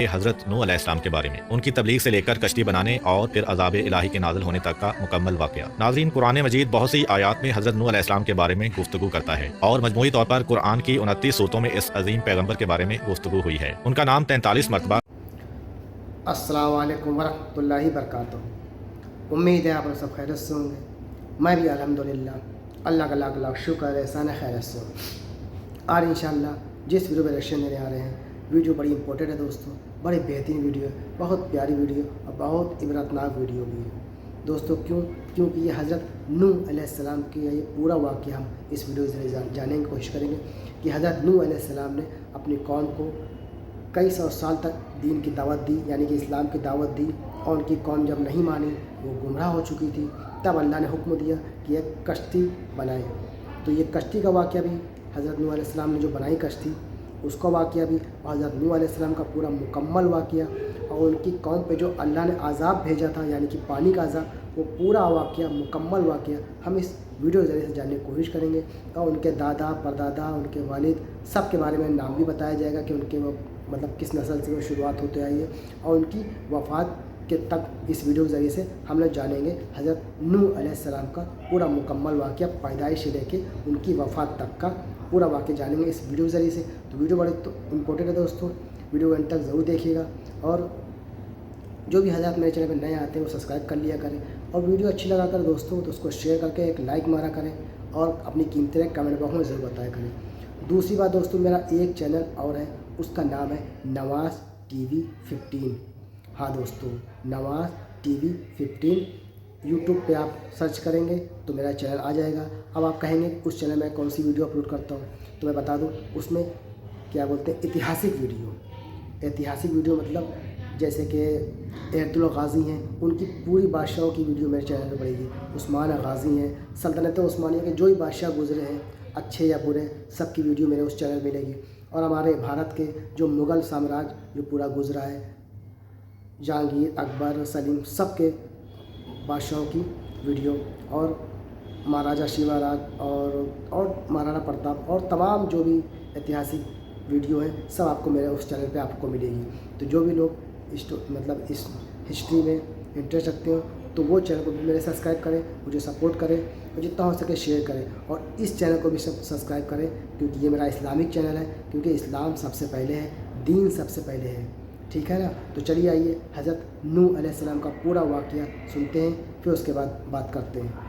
حضرت نوح علیہ السلام کے بارے میں ان کی تبلیغ سے لے کر کشتی بنانے اور پھر عذاب الہی کے نازل ہونے تک کا مکمل واقعہ۔ ناظرین، قرآن مجید بہت سی آیات میں حضرت نوح علیہ السلام کے بارے میں گفتگو کرتا ہے اور مجموعی طور پر قرآن کی 29 صورتوں میں اس عظیم پیغمبر کے بارے میں گفتگو ہوئی ہے۔ ان کا نام 43 مرتبہ۔ السلام علیکم ورحمۃ اللہ وبرکاتہ۔ امید ہے آپ لوگ سب خیریت سے ہوں گے۔ میں بھی الحمدللہ اللہ کا لاکھ لاکھ شکر احسان خیریت سے ہوں۔ اور انشاءاللہ جس ویڈیو میں ریئیکشن دینے آ رہے ہیں، ویڈیو بڑی امپورٹنٹ ہے دوستوں، بڑی بہترین ویڈیو ہے، بہت پیاری ویڈیو اور بہت عبرتناک ویڈیو بھی ہے دوستوں۔ کیونکہ یہ حضرت نوح علیہ السلام کی یہ پورا واقعہ ہم اس ویڈیو کے ذریعے جاننے کی کوشش کریں گے کہ حضرت نوح علیہ السلام نے اپنی قوم کو کئی سو سال تک دین کی دعوت دی، یعنی کہ اسلام کی دعوت دی، اور ان کی قوم جب نہیں مانی، وہ گمراہ ہو چکی تھی، تب اللہ نے حکم دیا کہ ایک کشتی بنائے۔ تو یہ کشتی کا واقعہ بھی حضرت نوح علیہ السلام نے جو بنائی کشتی، اس کا واقعہ بھی، اور حضرت نوح علیہ السلام کا پورا مکمل واقعہ، اور ان کی قوم پہ جو اللہ نے عذاب بھیجا تھا یعنی کہ پانی کا عذاب، وہ پورا واقعہ، مکمل واقعہ ہم اس ویڈیو کے ذریعے سے جاننے کی کوشش کریں گے۔ اور ان کے دادا، پردادا، ان کے والد، سب کے بارے میں نام بھی بتایا جائے گا کہ ان کے وہ کس نسل سے وہ شروعات ہوتے آئی ہے، اور ان کی وفات کے تک اس ویڈیو کے ذریعے سے ہم لوگ جانیں گے حضرت نوح علیہ السلام کا پورا مکمل واقعہ، پیدائش سے لے کے ان کی وفات تک کا پورا واقعہ جانیں گے اس ویڈیو کے ذریعے سے۔ تو ویڈیو بڑی امپورٹنٹ ہے دوستوں، ویڈیو اینڈ تک ضرور دیکھیے گا، اور جو بھی حضرات میرے چینل پہ نئے آتے ہیں وہ سبسکرائب کر لیا کریں، اور ویڈیو اچھی لگا کر دوستوں تو اس کو شیئر کر کے ایک لائک مارا کریں، اور اپنی قیمتی رائے کمنٹ باکس میں ضرور بتایا کریں۔ دوسری بات دوستوں، میرا ایک چینل اور ہے، اس کا نام ہے نواز ٹی وی 15۔ ہاں دوستوں، نواز ٹی وی 15 یوٹیوب پہ آپ سرچ کریں گے تو میرا چینل آ جائے گا۔ اب آپ کہیں گے اس چینل میں کون سی ویڈیو اپلوڈ کرتا ہوں، تو میں بتا دوں، اس میں کیا بولتے ہیں، ایتہاسک ویڈیو مطلب جیسے کہ ایرتل غازی ہیں، ان کی پوری بادشاہوں کی ویڈیو میرے چینل پہ پڑے گی۔ عثمان غازی ہیں، سلطنت عثمانیہ کے جو بھی بادشاہ گزرے ہیں، اچھے یا برے، سب کی ویڈیو میرے اس چینل ملے گی۔ اور ہمارے بھارت کے جو مغل سامراج جو پورا گزرا ہے، جہانگیر، اکبر، سلیم، سب کے بادشاہوں کی ویڈیو، اور مہاراجہ شیوا راج اور مہارانا پرتاپ، اور تمام جو بھی ایتہاسک ویڈیو ہیں، سب آپ کو میرے اس چینل پہ آپ کو ملے گی۔ تو جو بھی لوگ اس ہسٹری میں انٹرسٹ رکھتے ہو تو وہ چینل کو بھی میرے سبسکرائب کریں، مجھے سپورٹ کریں، اور جتنا ہو سکے شیئر کریں، اور اس چینل کو بھی سبسکرائب کریں، کیونکہ یہ میرا اسلامک چینل ہے، کیونکہ اسلام سب سے پہلے ہے، دین سب سے پہلے ہے، ٹھیک ہے نا۔ تو چلیے آئیے حضرت نوح علیہ السلام کا پورا واقعہ سنتے ہیں، پھر اس کے بعد بات کرتے ہیں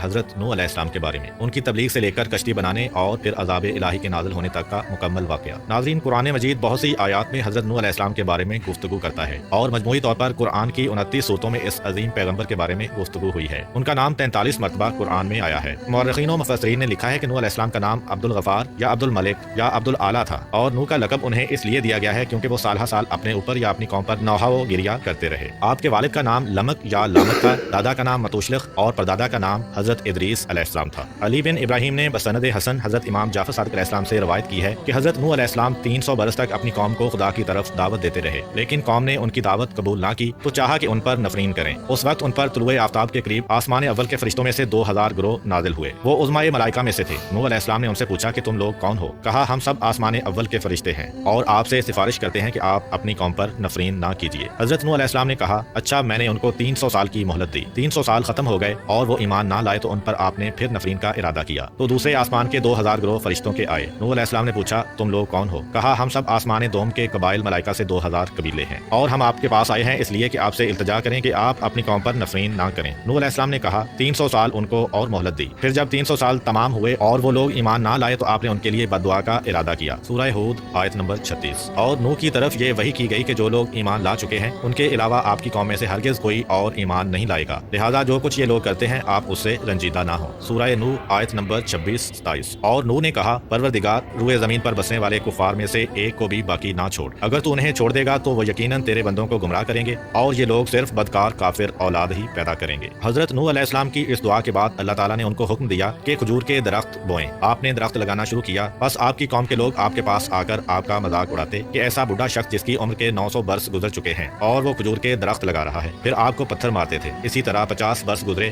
حضرت نوح علیہ السلام کے بارے میں ان کی تبلیغ سے لے کر کشتی بنانے اور پھر عذاب الہی کے نازل ہونے تک کا مکمل واقعہ۔ ناظرین، قرآن مجید بہت سی آیات میں حضرت نوح علیہ السلام کے بارے میں گفتگو کرتا ہے اور مجموعی طور پر قرآن کی 29 صورتوں میں اس عظیم پیغمبر کے بارے میں گفتگو ہوئی ہے۔ ان کا نام 43 مرتبہ قرآن میں آیا ہے۔ مورخین و مفسرین نے لکھا ہے کہ نوح علیہ السلام کا نام عبد الغفار یا عبد الملک یا عبد العالی تھا، اور نوح کا لقب انہیں اس لیے دیا گیا ہے کیونکہ وہ سال ہر سال اپنے اوپر یا اپنی قوم پر نوحہ و گریا کرتے رہے۔ آپ کے والد کا نام لمک یا لامک تھا، دادا کا نام متوشلخ، اور پردادا کا نام حضرت ادریس علیہ السلام تھا۔ علی بن ابراہیم نے بسند حسن حضرت امام جعفر صادق علیہ السلام سے روایت کی ہے کہ حضرت نوح علیہ السلام 300 برس تک اپنی قوم کو خدا کی طرف دعوت دیتے رہے، لیکن قوم نے ان کی دعوت قبول نہ کی تو چاہا کہ ان پر نفرین کریں۔ اس وقت ان پر طلوع آفتاب کے قریب آسمان اول کے فرشتوں میں سے 2000 گروہ نازل ہوئے، وہ عظمائے ملائکہ میں سے تھے۔ نوح علیہ السلام نے ان سے پوچھا کہ تم لوگ کون ہو؟ کہا ہم سب آسمان اول کے فرشتے ہیں اور آپ سے سفارش کرتے ہیں کہ آپ اپنی قوم پر نفرین نہ کیجیے۔ حضرت نوح علیہ السلام نے کہا اچھا، میں نے ان کو 300 سال کی مہلت دی، 300 سال ختم ہو گئے اور وہ ایمان نہ لائے تو ان پر آپ نے پھر نفرین کا ارادہ کیا تو دوسرے آسمان کے 2000 گروہ فرشتوں کے آئے۔ نوح علیہ السلام نے پوچھا تم لوگ کون ہو؟ کہا ہم سب آسمان دوم کے قبائل ملائکہ سے 2000 قبیلے ہیں، اور ہم آپ کے پاس آئے ہیں اس لیے کہ آپ سے التجا کریں کہ آپ اپنی قوم پر نفرین نہ کریں۔ نوح علیہ السلام نے کہا 300 سال ان کو اور مہلت دی۔ پھر جب 300 سال تمام ہوئے اور وہ لوگ ایمان نہ لائے تو آپ نے ان کے لیے بد دعا کا ارادہ کیا۔ سورہ ہود آیت نمبر 36۔ اور نوح کی طرف یہ وحی کی گئی کہ جو لوگ ایمان لا چکے ہیں ان کے علاوہ آپ کی قوم میں سے ہرگز کوئی اور ایمان نہیں لائے گا، لہذا جو کچھ یہ لوگ کرتے ہیں آپ اس سے رنجیدہ نہ ہو۔ سورہ نوح آیت نمبر 26-27۔ اور نوح نے کہا پروردگار، روئے زمین پر بسنے والے کفار میں سے ایک کو بھی باقی نہ چھوڑ، اگر تو انہیں چھوڑ دے گا تو وہ یقیناً تیرے بندوں کو گمراہ کریں گے اور یہ لوگ صرف بدکار کافر اولاد ہی پیدا کریں گے۔ حضرت نوح علیہ السلام کی اس دعا کے بعد اللہ تعالیٰ نے ان کو حکم دیا کہ کھجور کے درخت بوئیں۔ آپ نے درخت لگانا شروع کیا، بس آپ کی قوم کے لوگ آپ کے پاس آ کر آپ کا مذاق اڑاتے کہ ایسا بوڑھا شخص جس کی عمر کے 900 برس گزر چکے ہیں اور وہ کھجور کے درخت لگا رہا ہے، پھر آپ کو پتھر مارتے تھے۔ اسی طرح 50 برس گزرے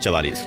44।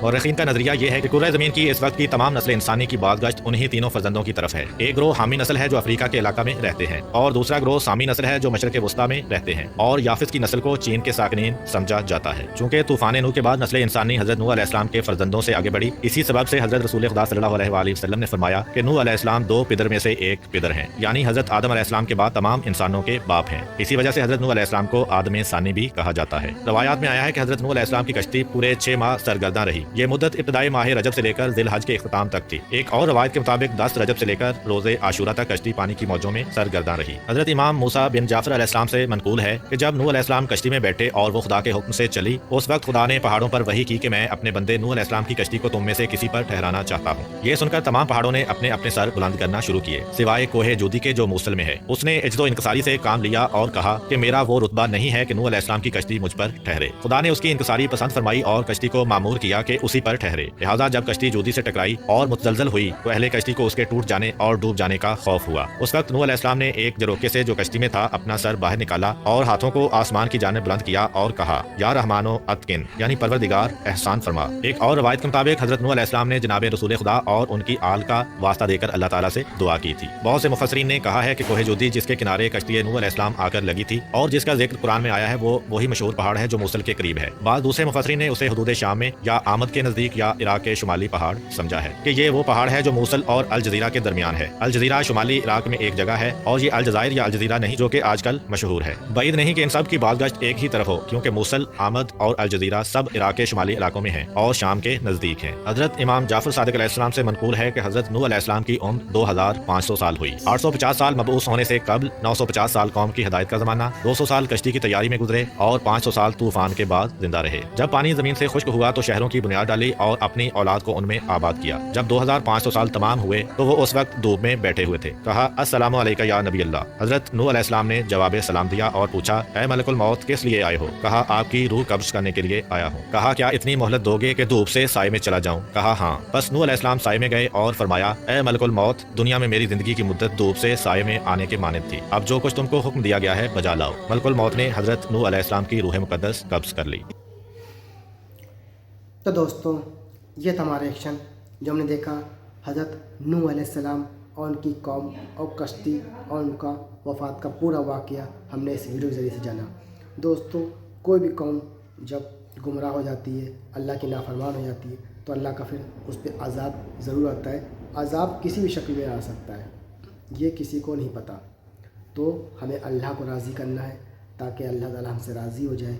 مورخین کا نظریہ یہ ہے کہ کرۂ زمین کی اس وقت کی تمام نسل انسانی کی باز گشت انہی تینوں فرزندوں کی طرف ہے۔ ایک گروہ حامی نسل ہے جو افریقہ کے علاقہ میں رہتے ہیں، اور دوسرا گروہ سامی نسل ہے جو مشرق وسطیٰ میں رہتے ہیں، اور یافس کی نسل کو چین کے ساکنین سمجھا جاتا ہے۔ چونکہ طوفان نوح کے بعد نسل انسانی حضرت نوح علیہ السلام کے فرزندوں سے آگے بڑھی، اسی سبب سے حضرت رسول خدا صلی اللہ علیہ وآلہ وسلم نے فرمایا کہ نوح علیہ السلام 2 پدر میں سے ایک پدر ہیں، یعنی حضرت آدم علیہ السلام کے بعد تمام انسانوں کے باپ ہیں۔ اسی وجہ سے حضرت نوح علیہ السلام کو آدم ثانی بھی کہا جاتا ہے۔ روایات میں آیا ہے کہ حضرت نوح علیہ السلام کی کشتی پورے 6 ماہ سرگرداں رہی۔ یہ مدت ابتدائی ماہ رجب سے لے کر ذی الحج کے اختتام تک تھی۔ ایک اور روایت کے مطابق 10 رجب سے لے کر روز عاشورہ تک کشتی پانی کی موجوں میں سرگرداں رہی۔ حضرت امام موسیٰ بن جعفر علیہ السلام سے منقول ہے کہ جب نوح علیہ السلام کشتی میں بیٹھے اور وہ خدا کے حکم سے چلی، اس وقت خدا نے پہاڑوں پر وحی کی کہ میں اپنے بندے نوح علیہ السلام کی کشتی کو تم میں سے کسی پر ٹھہرانا چاہتا ہوں۔ یہ سن کر تمام پہاڑوں نے اپنے اپنے سر بلند کرنا شروع کیے، سوائے کوہ جودی کے جو موصل میں ہے۔ اس نے عجز و انکساری سے کام لیا اور کہا کہ میرا وہ رتبہ نہیں ہے کہ نوح علیہ السلام کی کشتی مجھ پر ٹھہرے۔ خدا نے اس کی انکساری پسند فرمائی اور کشتی کو معمور کیا کہ اسی پر ٹھہرے۔ لہٰذا جب کشتی جودی سے ٹکرائی اور متزلزل ہوئی تو اہل کشتی کو اس کے ٹوٹ جانے اور ڈوب جانے کا خوف ہوا۔ اس وقت نوح علیہ السلام نے ایک جروکے سے جو کشتی میں تھا اپنا سر باہر نکالا اور ہاتھوں کو آسمان کی جانب بلند کیا اور کہا، یا رحمانو اتقن، یعنی پروردگار احسان فرما۔ ایک اور روایت کے مطابق حضرت نوح علیہ السلام نے جناب رسول خدا اور ان کی آل کا واسطہ دے کر اللہ تعالیٰ سے دعا کی تھی۔ بہت سے مفسرین نے کہا ہے کہ کوہ جودی جس کے کنارے کشتی نوح علیہ السلام آ کر لگی تھی اور جس کا ذکر قرآن میں آیا ہے، وہ وہی مشہور پہاڑ ہے جو موصل کے قریب ہے۔ بعض دوسرے مفسرین نے اسے حدود شام میں یا آمد کے نزدیک یا عراق کے شمالی پہاڑ سمجھا ہے کہ یہ وہ پہاڑ ہے جو موصل اور الجزیرہ کے درمیان ہے۔ الجزیرہ شمالی عراق میں ایک جگہ ہے اور یہ الجزائر یا الجزیرہ نہیں جو کہ آج کل مشہور ہے۔ بعید نہیں کہ ان سب کی باز گشت ایک ہی طرف ہو، کیونکہ موصل، آمد اور الجزیرہ سب عراق کے شمالی علاقوں میں ہیں اور شام کے نزدیک ہیں۔ حضرت امام جعفر صادق علیہ السلام سے منقول ہے کہ حضرت نوح علیہ السلام کی عمر 2500 سال ہوئی۔ 850 سال مبعوث ہونے سے قبل، 950 سال قوم کی ہدایت کا زمانہ، 200 سال کشتی کی تیاری میں گزرے اور 500 سال طوفان کے بعد زندہ رہے۔ جب پانی زمین سے خشک ہوا تو شہروں کی بنیاد ڈالی اور اپنی اولاد کو ان میں آباد کیا۔ جب 2500 سال تمام ہوئے تو وہ اس وقت دھوپ میں بیٹھے ہوئے تھے۔ کہا، السلام علیکہ یا نبی اللہ۔ حضرت نوح علیہ السلام نے جواب سلام دیا اور پوچھا، اے ملک الموت، کس لیے آئے ہو؟ کہا، آپ کی روح قبض کرنے کے لیے آیا ہوں۔ کہا، کیا اتنی مہلت دو گے کہ دھوپ سے سائے میں چلا جاؤں؟ کہا، ہاں۔ بس نوح علیہ السلام سائے میں گئے اور فرمایا، اے ملک الموت، دنیا میں میری زندگی کی مدت دھوپ سے سائے میں آنے کے مانند تھی، اب جو کچھ تم کو حکم دیا گیا ہے بجا لاؤ۔ ملک الموت نے حضرت نوح علیہ السلام کی روح مقدس قبض کر لی۔ تو دوستوں، یہ تھا ہمارا ایکشن جو ہم نے دیکھا حضرت نوح علیہ السلام اور ان کی قوم اور کشتی اور ان کا وفات کا پورا واقعہ ہم نے اس ویڈیو کے ذریعے سے جانا۔ دوستوں، کوئی بھی قوم جب گمراہ ہو جاتی ہے، اللہ کی نافرمان ہو جاتی ہے، تو اللہ کا پھر اس پہ عذاب ضرور آتا ہے۔ عذاب کسی بھی شکل میں آ سکتا ہے، یہ کسی کو نہیں پتہ۔ تو ہمیں اللہ کو راضی کرنا ہے تاکہ اللہ تعالیٰ ہم سے راضی ہو جائے،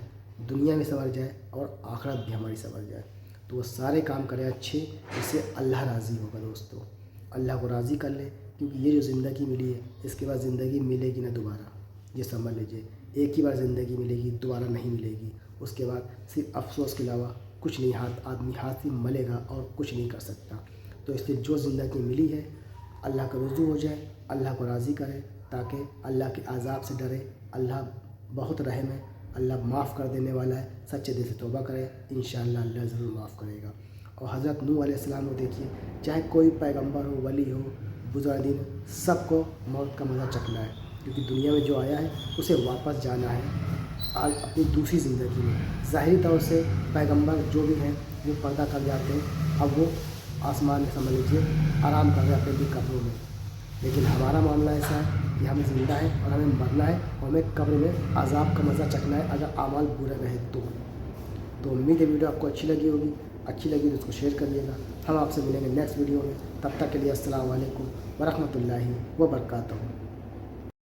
دنیا میں سنور جائے اور آخرت بھی ہماری سنور جائے۔ تو وہ سارے کام کریں اچھے، جس سے اللہ راضی ہوگا۔ دوستوں، اللہ کو راضی کر لیں، کیونکہ یہ جو زندگی ملی ہے، اس کے بعد زندگی ملے گی نہ دوبارہ، یہ سمجھ لیجیے۔ ایک ہی بار زندگی ملے گی، دوبارہ نہیں ملے گی۔ اس کے بعد صرف افسوس کے علاوہ کچھ نہیں، آدمی ہاتھ سے ملے گا اور کچھ نہیں کر سکتا۔ تو اس لیے جو زندگی ملی ہے، اللہ کا رجوع ہو جائے، اللہ کو راضی کرے تاکہ اللہ کے عذاب سے ڈرے۔ اللہ بہت رحم ہے، اللہ معاف کر دینے والا ہے۔ سچے دل سے توبہ کرے، انشاءاللہ اللہ ضرور معاف کرے گا۔ اور حضرت نوح علیہ السلام کو دیکھیے، چاہے کوئی پیغمبر ہو، ولی ہو، بزرگ دین، سب کو موت کا مزہ چکھنا ہے، کیونکہ دنیا میں جو آیا ہے اسے واپس جانا ہے اپنی دوسری زندگی میں۔ ظاہری طور سے پیغمبر جو بھی ہیں وہ پردہ کر جاتے ہیں، اب وہ آسمان میں سمجھ لیجیے آرام کر رہے ہیں اپنے قبروں میں۔ لیکن ہمارا معاملہ ایسا ہے کہ ہمیں زندہ ہے اور ہمیں مرنا ہے اور ہمیں قبر میں عذاب کا مزہ چکھنا ہے اگر اعمال برے رہے تو امید ہے ویڈیو آپ کو اچھی لگی ہوگی۔ اچھی لگی تو اس کو شیئر کریے گا۔ ہم آپ سے ملیں گے نیکسٹ ویڈیو میں، تب تک کے لیے السلام علیکم ورحمۃ اللہ وبرکاتہ۔